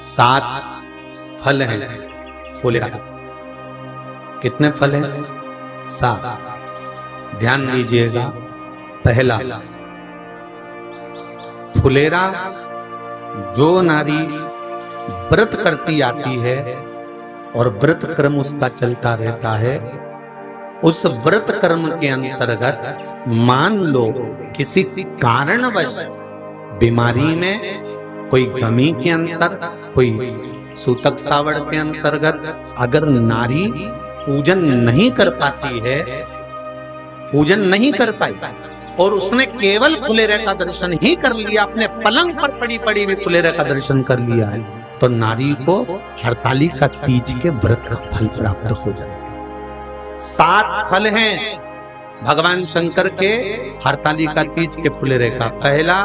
7 फल हैं फुलेरा। कितने फल हैं? 7। ध्यान दीजिएगा। पहला, फुलेरा जो नारी व्रत करती आती है और व्रत कर्म उसका चलता रहता है, उस व्रत कर्म के अंतर्गत मान लो किसी कारणवश बीमारी में, कोई गमी के अंतर, कोई सूतक सावड़ के अंतर्गत अगर नारी पूजन नहीं कर पाती है, पूजन नहीं कर पाई और उसने केवल फुलेरे का दर्शन ही कर लिया, अपने पलंग पर पड़ी पड़ी हुई फुलेरे का दर्शन कर लिया है, तो नारी को हरतालिका तीज के व्रत का फल प्राप्त हो जाएगा। 7 फल हैं भगवान शंकर के हरतालिका तीज के फुलेरे का। पहला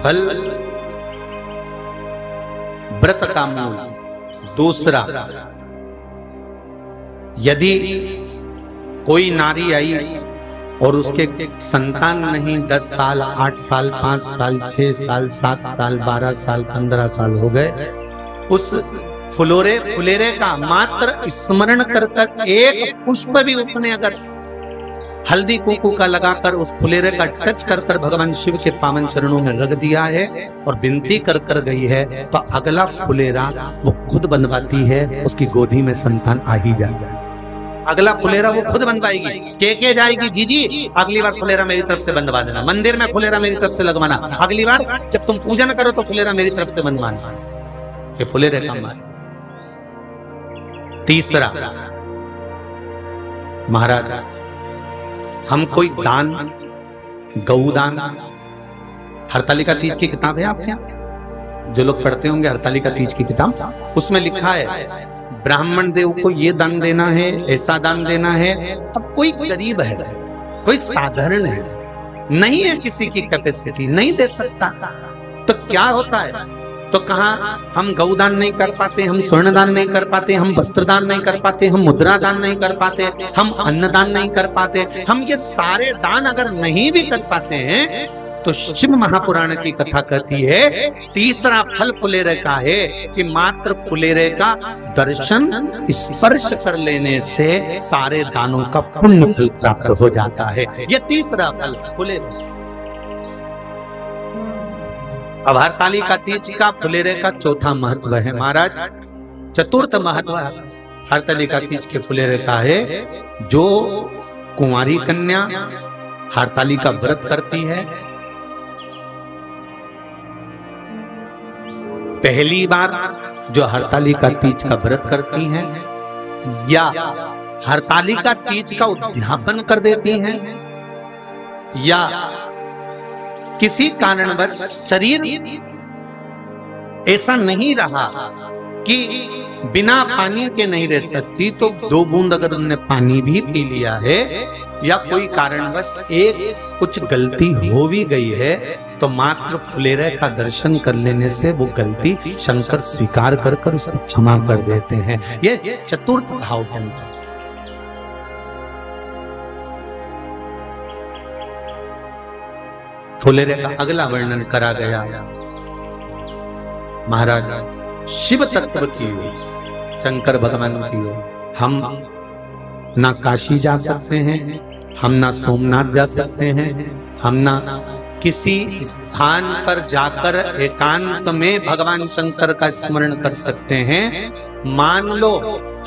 फल व्रत का मूल। दूसरा, यदि कोई नारी आई और उसके संतान नहीं, 10 साल, 8 साल, 5 साल, 6 साल, 7 साल, 12 साल, 15 साल हो गए, उस फुलेरे का मात्र स्मरण कर कर एक पुष्प भी उसने अगर हल्दी कुंकू का लगाकर उस फुलेरे का टच कर कर भगवान शिव के पावन चरणों में रख दिया है और विनती कर कर गई है, तो अगला फुलेरा वो खुद बनवाती है, उसकी गोदी में संतान आ ही जाएगा। अगला फुलेरा वो खुद बनवाएगी, के जाएगी, जीजी अगली बार फुलेरा मेरी तरफ से बनवा देना, मंदिर में फुलेरा मेरी तरफ से लगवाना, अगली बार जब तुम पूजन करो तो फुलेरा मेरी तरफ से बनवाना। ये फुलेरे का मान। तीसरा, महाराज हम कोई दान, गौदान, हरतालिका तीज की किताब है आपके यहाँ, जो लोग पढ़ते होंगे हरतालिका तीज की किताब, उसमें लिखा है ब्राह्मण देव को ये दान देना है, ऐसा दान देना है। अब कोई गरीब है, कोई साधारण है, नहीं है किसी की कैपेसिटी, नहीं दे सकता, तो क्या होता है? तो कहा हम गौदान नहीं कर पाते, हम स्वर्ण दान नहीं कर पाते, हम वस्त्र दान नहीं कर पाते, हम मुद्रा दान नहीं कर पाते, हम अन्न दान नहीं कर पाते। हम ये सारे दान अगर नहीं भी कर पाते हैं तो शिव महापुराण की कथा कहती है तीसरा फल फुलेरे का है कि मात्र फुलेरे का दर्शन स्पर्श कर लेने से सारे दानों का पुण्य फल प्राप्त हो जाता है। ये तीसरा फल फुलेरे। अब हरतालिका तीज का फुलेरे का चौथा महत्व है महाराज। चतुर्थ महत्व हरतालिका तीज के फुलेरे का है, जो कुंवारी कन्या हरतालिका व्रत करती है, पहली बार जो हरतालिका तीज का व्रत करती हैं या हरतालिका तीज का उद्यापन कर देती हैं, या किसी कारणवश शरीर ऐसा नहीं रहा कि बिना पानी के नहीं रह सकती, तो 2 बूंद अगर उन्होंने पानी भी पी लिया है या कोई कारणवश एक कुछ गलती हो भी गई है, तो मात्र फुलेरे का दर्शन कर लेने से वो गलती शंकर स्वीकार कर कर उसको क्षमा कर देते हैं। ये चतुर्थ भाव के अंदर। फुलेरे का अगला वर्णन करा गया महाराज शिव तत्व की ओर, शंकर भगवान की ओर। हम ना काशी जा सकते हैं, हम ना सोमनाथ जा सकते हैं, हम ना किसी स्थान पर जाकर एकांत में भगवान शंकर का स्मरण कर सकते हैं। मान लो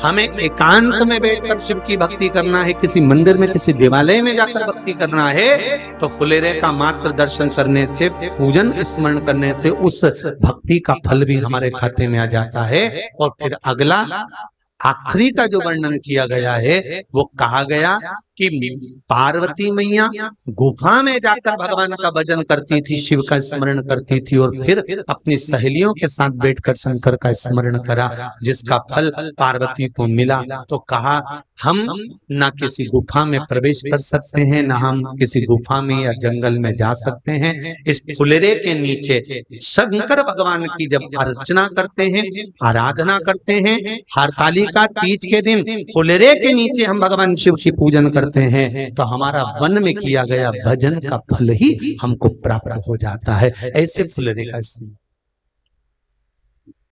हमें एकांत में बैठकर शिव की भक्ति करना है, किसी मंदिर में किसी देवालय में जाकर भक्ति करना है, तो फुलेरे का मात्र दर्शन करने से, पूजन स्मरण करने से उस भक्ति का फल भी हमारे खाते में आ जाता है। और फिर अगला आखिरी का जो वर्णन किया गया है वो कहा गया कि पार्वती मैया गुफा में जाकर भगवान का भजन करती थी, शिव का स्मरण करती थी और फिर अपनी सहेलियों के साथ बैठकर शंकर का स्मरण करा, जिसका फल पार्वती को मिला। तो कहा हम ना किसी गुफा में प्रवेश कर सकते हैं, ना हम किसी गुफा में या जंगल में जा सकते हैं। इस फुलेरे के नीचे शंकर भगवान की जब अर्चना करते हैं, आराधना करते हैं, हरतालिका तीज के दिन फुलेरे के नीचे हम भगवान शिव की पूजन करते हैं, तो हमारा वन में किया गया भजन का फल ही हमको प्राप्त हो जाता है। ऐसे फुलेरे का